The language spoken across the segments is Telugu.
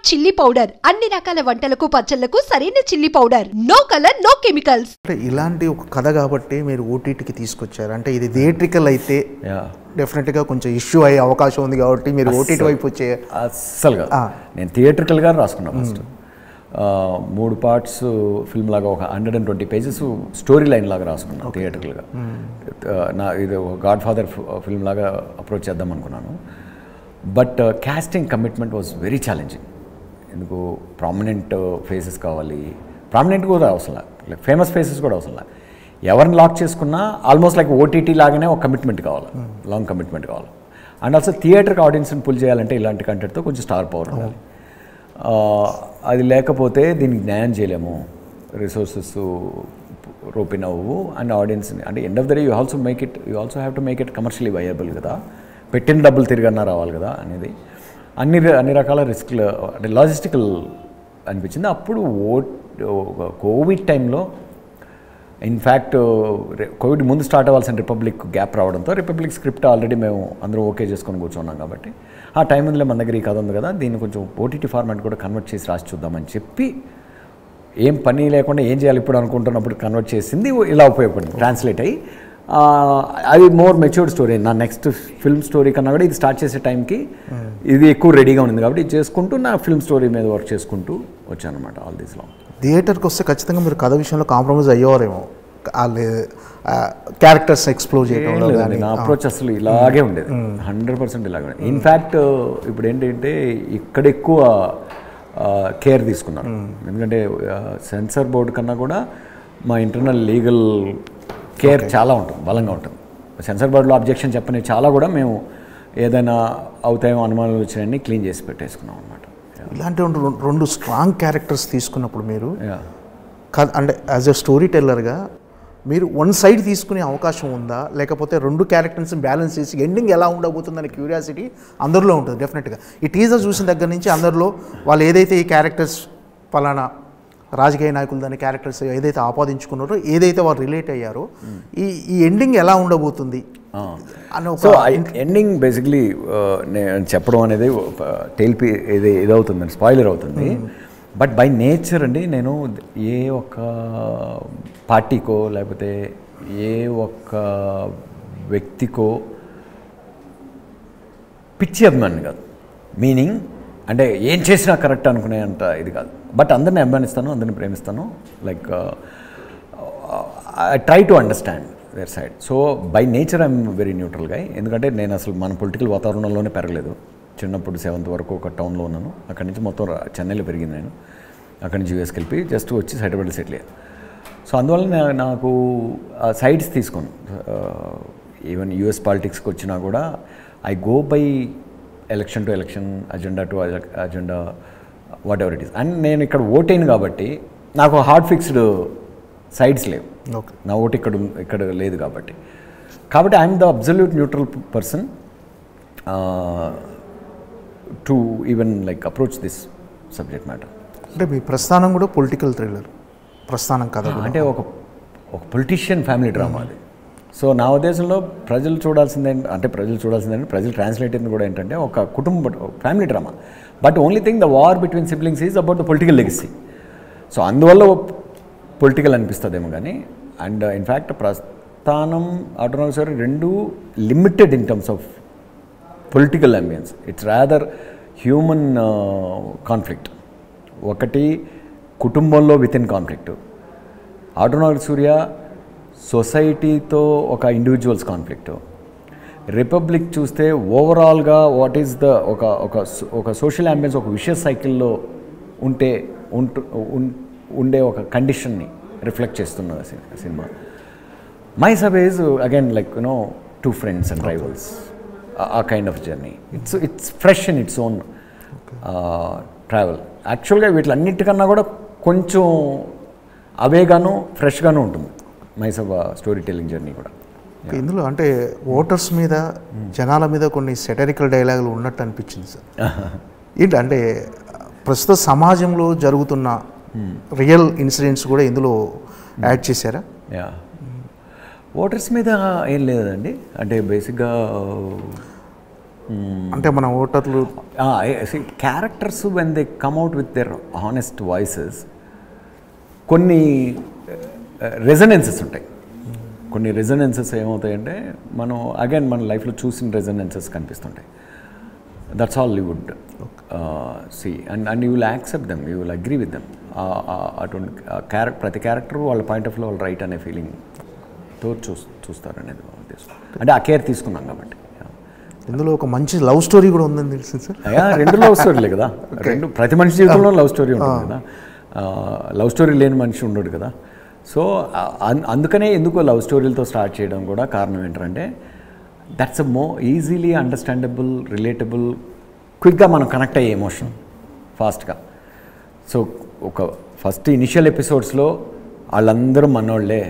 చిల్లీ పౌడర్ అన్ని రకాల వంటలకు పచ్చళ్లకు సరైన chilli powder. No colour no chemicals. ఇలాంటి ఒక కథ కాబట్టి మీరు ఓటీటీకి తీసుకొచ్చారు. అంటే ఇది థియేట్రికల్ అయితే డెఫినెట్గా కొంచెం ఇష్యూ అయ్యే అవకాశం ఉంది కాబట్టి మీరు ఓటీటీ వైపు వచ్చే అస్సలుగా నేను థియేట్రికల్గా రాసుకున్నాను. ఫస్ట్ 3 పార్ట్స్ ఫిల్మ్ లాగా ఒక 120 పేజెస్ స్టోరీ లైన్ లాగా రాసుకున్నాను థియేట్రికల్గా. ఇది ఒక గాడ్ ఫాదర్ ఫిల్మ్ లాగా అప్రోచ్ చేద్దాం అనుకున్నాను. But casting commitment was very challenging. ఎందుకు ప్రామినెంట్ ఫేసెస్ కావాలి, ప్రామినెంట్ కూడా అవసరం, లైక్ ఫేమస్ ఫేసెస్ కూడా అవసరం. ఎవరిని లాక్ చేసుకున్నా ఆల్మోస్ట్ లైక్ ఓటీటీ లాగానే ఒక కమిట్మెంట్ కావాలి, లాంగ్ కమిట్మెంట్ కావాలి. అండ్ ఆల్సో థియేటర్కి ఆడియన్స్ని పుల్ చేయాలంటే ఇలాంటి కంటెంట్తో కొంచెం స్టార్ పవర్ ఉండాలి. అది లేకపోతే దీనికి న్యాయం చేయలేము, రిసోర్సెస్ రోపిన్ అవ్వు అండ్ ఆడియన్స్ని. అంటే end of the day you also have to make it commercially viable కదా, పెట్టిన డబ్బులు తిరిగన్నా రావాలి కదా అనేది అన్ని రకాల రిస్క్లు అంటే లాజిస్టికల్ అనిపించింది. అప్పుడు కోవిడ్ టైంలో ఇన్ఫ్యాక్ట్ కోవిడ్ ముందు స్టార్ట్ అవ్వాల్సిన రిపబ్లిక్ గ్యాప్ రావడంతో రిపబ్లిక్ స్క్రిప్ట్ ఆల్రెడీ మేము అందరూ ఓకే చేసుకొని కూర్చున్నాం కాబట్టి ఆ టైం ఉందిలే మన దగ్గర ఈ కథ ఉంది కదా, దీన్ని కొంచెం ఓటీటీ ఫార్మాట్ కూడా కన్వర్ట్ చేసి రాసి చూద్దామని చెప్పి ఏం పని లేకుండా ఏం చేయాలి ఇప్పుడు అనుకుంటున్నప్పుడు కన్వర్ట్ చేసింది ఇలా ఉపయోగపడింది, ట్రాన్స్లేట్ అయ్యి. అది మోర్ మెచ్యూర్డ్ స్టోరీ. నా నెక్స్ట్ ఫిల్మ్ స్టోరీ కన్నా కూడా ఇది స్టార్ట్ చేసే టైంకి ఇది ఎక్కువ రెడీగా ఉంది కాబట్టి ఇది చేసుకుంటూ నా ఫిల్మ్ స్టోరీ మీద వర్క్ చేసుకుంటూ వచ్చాను అనమాట. ఆల్ దీస్ లాంగ్ థియేటర్కి వస్తే ఖచ్చితంగా మీరు కథ విషయంలో కాంప్రమైజ్ అయ్యేవారేమో, క్యారెక్టర్స్ ఎక్స్ప్లోర్ చేయడం. నా అప్రోచ్ అసలు ఇలాగే ఉండేది, 100% ఇలాగే ఉండేది. ఇన్ఫ్యాక్ట్ ఇప్పుడు ఏంటంటే ఇక్కడ ఎక్కువ కేర్ తీసుకున్నాను. ఎందుకంటే సెన్సార్ బోర్డు కన్నా కూడా మా ఇంటర్నల్ లీగల్ కేర్ చాలా ఉంటుంది, బలంగా ఉంటుంది. సెన్సార్ బోర్డులో అబ్జెక్షన్ చెప్పని చాలా కూడా మేము ఏదైనా అవుతాయో అనుమానాలు వచ్చినాయని క్లీన్ చేసి పెట్టేసుకున్నాం అనమాట. ఇలాంటి 2 స్ట్రాంగ్ క్యారెక్టర్స్ తీసుకున్నప్పుడు మీరు అంటే యాజ్ ఎ స్టోరీ టెల్లర్గా మీరు వన్ సైడ్ తీసుకునే అవకాశం ఉందా, లేకపోతే 2 క్యారెక్టర్స్ని బ్యాలెన్స్ చేసి ఎండింగ్ ఎలా ఉండబోతుందనే క్యూరియాసిటీ అందరిలో ఉంటుంది డెఫినెట్గా. ఈ టీజర్ చూసిన దగ్గర నుంచి అందరిలో వాళ్ళు ఏదైతే ఈ క్యారెక్టర్స్ పలానా రాజకీయ నాయకులు దాని క్యారెక్టర్స్ ఏదైతే ఆపాదించుకున్నారో, ఏదైతే వాళ్ళు రిలేట్ అయ్యారో, ఈ ఎండింగ్ ఎలా ఉండబోతుంది అని ఒక ఎండింగ్ బేసిక్లీ నేను చెప్పడం అనేది ఇదవుతుంది, స్పాయిలర్ అవుతుంది. బట్ బై నేచర్ అండి నేను ఏ ఒక్క పార్టీకో లేకపోతే ఏ ఒక్క వ్యక్తికో పిచ్చి అభిమాని కాదు. మీనింగ్ అంటే ఏం చేసినా కరెక్ట్ అనుకునే అంత ఇది కాదు. బట్ అందరిని అభిమానిస్తాను, అందరిని ప్రేమిస్తాను. Like I try to understand their side. So by nature I'm very neutral గా. ఎందుకంటే నేను అసలు మన పొలిటికల్ వాతావరణంలోనే పెరగలేదు. చిన్నప్పుడు 7th వరకు ఒక టౌన్లో ఉన్నాను. అక్కడి నుంచి మొత్తం చెన్నైలో పెరిగింది నేను. అక్కడి నుంచి యూఎస్కి వెళ్ళి జస్ట్ వచ్చి హైదరాబాద్లో సెటిల్ అయ్యాను. సో అందువల్ల నాకు సైడ్స్ తీసుకోను. ఈవెన్ యూఎస్ పాలిటిక్స్కి వచ్చినా కూడా I go by election to election, agenda to agenda, what ever it is. And నేను ఇక్కడ ఓటైను కాబట్టి నాకు హార్డ్ ఫిక్స్డ్ సైడ్స్ లేవు. నా ఓటు ఇక్కడ లేదు కాబట్టి I'm the absolute neutral person to even like approach this subject matter. అంటే మీ ప్రస్థానం కూడా పొలిటికల్ థ్రిల్లర్ ప్రస్థానం కదా, అంటే ఒక పొలిటీషియన్ ఫ్యామిలీ డ్రామా అది. సో నా ఉద్దేశంలో ప్రజలు చూడాల్సిందంటే ప్రజలు ట్రాన్స్లేట్ అయింది కూడా ఏంటంటే ఒక కుటుంబ family drama. But only thing the war between siblings is about the political legacy. So అందువల్ల పొలిటికల్ అనిపిస్తుందేమో కానీ. అండ్ ఇన్ఫ్యాక్ట్ ప్రస్థానం, autonomous story 2 limited in terms of political ambience. It's rather human conflict. ఒకటి కుటుంబంలో విత్ ఇన్ కాన్ఫ్లిక్ట్. ఆటోనామస్ సూర్య సొసైటీతో ఒక ఇండివిజువల్స్ కాన్ఫ్లిక్ట్. రిపబ్లిక్ చూస్తే ఓవరాల్గా వాట్ ఈస్ ద ఒక సోషల్ అంబియన్స్, ఒక విషయస్ సైకిల్లో ఉండే ఒక కండిషన్ని రిఫ్లెక్ట్ చేస్తున్న cinema. My sub is again like two friends and rivals, a kind of journey. It's fresh in its own travel. యాక్చువల్గా వీటిలన్నిటికన్నా కూడా కొంచెం అవేగాను ఫ్రెష్గాను ఉంటుంది మైసభ స్టోరీ టెల్లింగ్ జర్నీ కూడా. ఇందులో అంటే ఓటర్స్ మీద, జనాల మీద కొన్ని సెటరికల్ డైలాగులు ఉన్నట్టు అనిపించింది సార్. ఏంటంటే ప్రస్తుత సమాజంలో జరుగుతున్న రియల్ ఇన్సిడెంట్స్ కూడా ఇందులో యాడ్ చేశారా? ఓటర్స్ మీద ఏం లేదండి. అంటే బేసిక్గా అంటే మన ఓటర్లు characters when they come out with their honest voices కొన్ని రెజనెన్సెస్ ఉంటాయి. కొన్ని రెజనెన్సెస్ ఏమవుతాయంటే మనం అగైన్ మన లైఫ్లో చూసిన రెజనెన్సెస్ కనిపిస్తుంటాయి. That's all you would see and you will accept them, you will agree with them. అటువంటి ప్రతి క్యారెక్టర్ వాళ్ళ పాయింట్ ఆఫ్ వ్యూ వాళ్ళు రైట్ అనే ఫీలింగ్తో చూస్తారనేది ఉద్దేశం. అంటే ఆ కేర్ తీసుకున్నాం కాబట్టి. ఇందులో ఒక మంచి లవ్ స్టోరీ కూడా ఉందని తెలిసింది సార్. రెండు లవ్ స్టోరీలే కదా, ప్రతి మనిషి జీవితంలో లవ్ స్టోరీ ఉంటుంది కదా, లవ్ స్టోరీ లేని మనిషి ఉండడు కదా. సో అందుకనే ఎందుకో లవ్ స్టోరీలతో స్టార్ట్ చేయడం కూడా కారణం ఏంటంటే that's a easily understandable, relatable, క్విక్గా మనం కనెక్ట్ అయ్యే ఎమోషన్ ఫాస్ట్గా. సో ఒక ఫస్ట్ ఇనిషియల్ ఎపిసోడ్స్లో వాళ్ళందరూ మనోళ్ళే,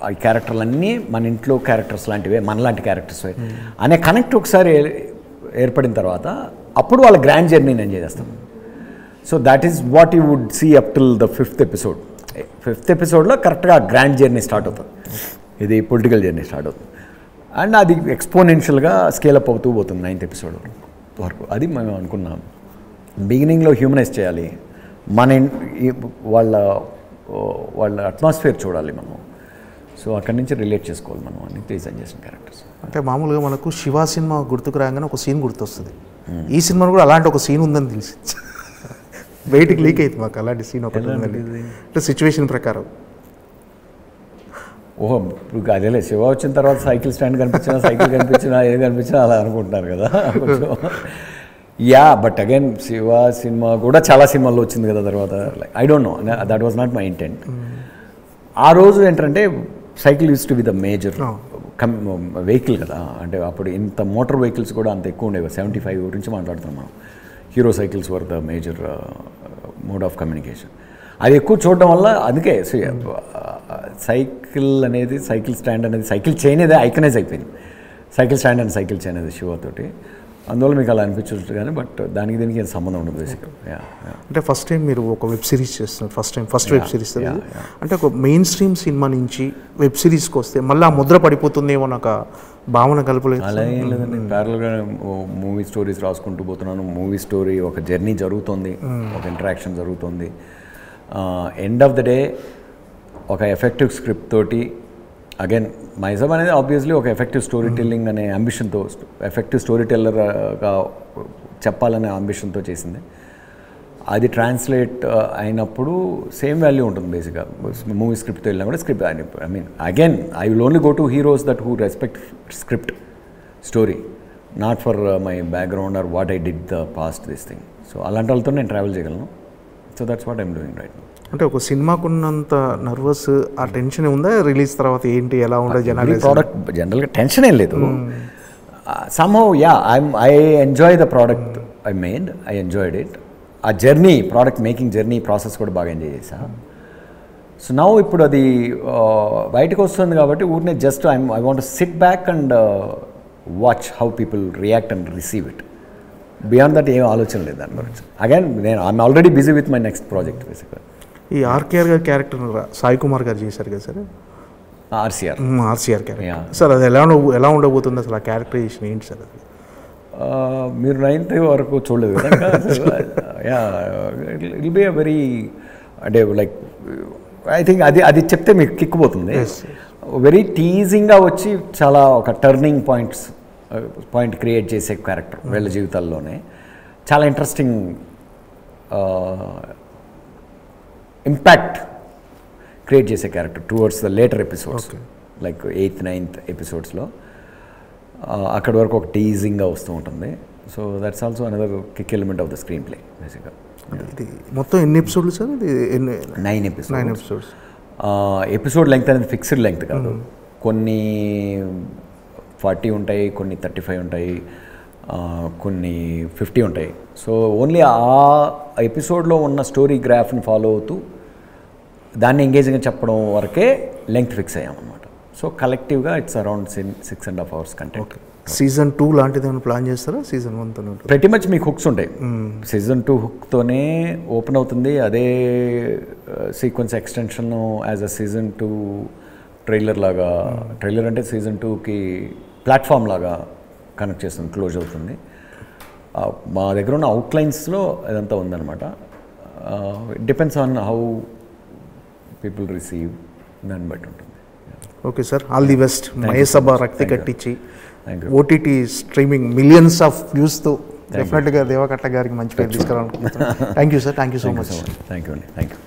ఆ క్యారెక్టర్లన్నీ మన ఇంట్లో క్యారెక్టర్స్ లాంటివే, మనలాంటి క్యారెక్టర్స్ అనే కనెక్ట్ ఒకసారి ఏర్పడిన తర్వాత అప్పుడు వాళ్ళ గ్రాండ్ జర్నీని ఎంజాయ్ చేస్తాం. So that is what you would see up till the 5th episode. 5th ఎపిసోడ్లో కరెక్ట్గా గ్రాండ్ జర్నీ స్టార్ట్ అవుతుంది, ఇది పొలిటికల్ జర్నీ స్టార్ట్ అవుతుంది. అండ్ అది ఎక్స్పోనెన్షియల్గా స్కేలప్ అవుతూ పోతుంది 9th ఎపిసోడ్ వరకు. అది మేము అనుకున్నాం బిగినింగ్లో హ్యూమనైజ్ చేయాలి, మన వాళ్ళ అట్మాస్ఫియర్ చూడాలి మనం. సో అక్కడి నుంచి రిలేట్ చేసుకోవాలి మనం అన్ని డిజైన్ చేసిన క్యారెక్టర్స్. అంటే మామూలుగా మనకు శివ సినిమా గుర్తుకు రాగానే ఒక సీన్ గుర్తొస్తుంది. ఈ సినిమాలో కూడా అలాంటి ఒక సీన్ ఉందని తెలిసి బయటికి లీక్ అవుతుంది మాకు అలాంటి సీన్ ఒకటి ఉందండి. అంటే సిచ్యువేషన్ ప్రకారం. ఓహో, ఇప్పుడు అదేలే శివ వచ్చిన తర్వాత సైకిల్ స్టాండ్ కనిపించినా, సైకిల్ కనిపించినా, ఏది కనిపించినా అలా అనుకుంటున్నారు కదా కొంచెం. Yeah, but again Shiva cinema కూడా చాలా సినిమాల్లో వచ్చింది కదా తర్వాత. I don't know, that was not my intent. ఆ రోజు ఏంటంటే cycle use to be the major vehicle కదా. అంటే అప్పుడు ఇంత మోటార్ వెహికల్స్ కూడా అంత ఎక్కువ ఉండేవి. 75 గురించి మాట్లాడుతున్నాం మనం. Hero cycles were the major mode of communication. అది ఎక్కువ చూడడం వల్ల అందుకే సైకిల్ అనేది, సైకిల్ స్టాండ్ అనేది, సైకిల్ చైన్ అనేది ఐకనైజ్ అయిపోయింది. Cycle stand and cycle chain అనేది శివతోటి. అందువల్ల మీకు అలా అనిపించవచ్చు కానీ బట్ దానికి దీనికి ఏం సంబంధం ఉండదు బేసిక్గా. అంటే ఫస్ట్ టైం మీరు ఒక వెబ్ సిరీస్ చేస్తున్నారు, ఫస్ట్ వెబ్ సిరీస్. అంటే ఒక మెయిన్ స్ట్రీమ్ సినిమా నుంచి వెబ్ సిరీస్కి వస్తే మళ్ళీ ఆ ముద్ర పడిపోతుందేమో నాకు భావన కలపలేదు. అలా ఏం లేదండి, ప్యారల్గా మూవీ స్టోరీస్ రాసుకుంటూ పోతున్నాను. మూవీ స్టోరీ ఒక జర్నీ జరుగుతుంది, ఒక ఇంటరాక్షన్ జరుగుతుంది. ఎండ్ ఆఫ్ ద డే ఒక ఎఫెక్టివ్ స్క్రిప్ట్ తోటి, అగైన్ మైజమ్ అనేది ఆబ్వియస్లీ ఒక ఎఫెక్టివ్ స్టోరీ టెల్లింగ్ అనే అంబిషన్తో, ఎఫెక్టివ్ స్టోరీ టెల్లర్గా చెప్పాలనే అంబిషన్తో చేసింది. అది ట్రాన్స్లేట్ అయినప్పుడు సేమ్ వాల్యూ ఉంటుంది బేసిక్గా. మూవీ స్క్రిప్ట్తో వెళ్ళినా కూడా script I mean again I will only go to heroes that who respect script story, not for my background or what I did the past this thing. So అలాంటి వాళ్ళతో నేను ట్రావెల్ చేయగలను. So that's what I'm doing right. అంటే ఒక సినిమాకున్నంత నర్వస్ ఆ టెన్షన్ ఉందా రిలీజ్ తర్వాత ఏంటి ఎలా ఉండదు జనాలు? ప్రోడక్ట్ జనరల్గా టెన్షన్ ఏం లేదు. Somehow yeah I enjoy the product I made, I enjoyed it. ఆ journey, product making journey process కూడా బాగా ఎంజాయ్ చేశా. సో నౌ ఇప్పుడు అది బయటకు వస్తుంది కాబట్టి ఊరినే just I want SIT back and watch how people react and receive it. Beyond that ఏం ఆలోచన లేదు దాని గురించి. అగైన్ నేను I'm already busy with my next project బేసిక్గా. ఈ ఆర్కేఆర్ గారి క్యారెక్టర్ సాయి కుమార్ గారు చేశారు కదా సార్, ఆర్సీఆర్ క్యారెక్టర్. సార్ అది ఎలా ఉండబోతుంది అసలు? ఆ క్యారెక్టరైజేషన్ ఏంటి సార్? అది మీరు 9th వరకు చూడలేదు కదా. ఇట్ బి అ వెరీ, అంటే లైక్ ఐ థింక్ అది చెప్తే మీకు కిక్కుపోతుంది. వెరీ టీజింగ్గా వచ్చి చాలా ఒక టర్నింగ్ పాయింట్ క్రియేట్ చేసే క్యారెక్టర్ వీళ్ళ జీవితాల్లోనే. చాలా ఇంట్రెస్టింగ్ ఇంపాక్ట్ క్రియేట్ చేసే character towards the later episodes, like 8th, 9th ఎపిసోడ్స్లో. అక్కడి వరకు ఒక టీజింగ్గా వస్తూ ఉంటుంది. So that's also another kick element of the screen play బేసిక్గా. ఇది మొత్తం ఎన్ని ఎపిసోడ్లు సార్? 9 ఎపిసోడ్స్. ఎపిసోడ్ లెంగ్త్ అనేది ఫిక్స్డ్ లెంగ్త్ కాదు. కొన్ని 40 ఉంటాయి, కొన్ని 35 ఉంటాయి, కొన్ని 50 ఉంటాయి. సో ఓన్లీ ఆ ఎపిసోడ్లో ఉన్న స్టోరీ గ్రాఫ్ని ఫాలో అవుతూ దాన్ని ఎంగేజింగ్గా చెప్పడం వరకే లెంగ్త్ ఫిక్స్ అయ్యామన్నమాట. సో కలెక్టివ్గా ఇట్స్ అరౌండ్ 6.5 hours కంటెంట్. సీజన్ 2 లాంటిది ఏమైనా ప్లాన్ చేస్తారా? సీజన్ 1 ప్రతి మచ్ మీకు హుక్స్ ఉంటాయి. సీజన్ 2 హుక్తోనే ఓపెన్ అవుతుంది. అదే sequence extension as a season 2 trailer లాగా, ట్రైలర్ అంటే సీజన్ 2కి ప్లాట్ఫామ్ లాగా కనెక్ట్ చేస్తుంది, క్లోజ్ అవుతుంది. మా దగ్గర ఉన్న అవుట్లైన్స్లో ఇదంతా ఉందన్నమాట. Depends on how people receive, దాన్ని బట్టి ఉంటుంది. Okay sir, all the best. మహేసభ రక్తి కట్టించి Thank you. OTT streaming millions of వ్యూస్తో డెఫినెట్గా దేవకట్ల గారికి మంచి పేరు తీసుకురావాలనుకుంటున్నాను. Thank you sir, thank you so much. Thank you అండి, థ్యాంక్ యూ.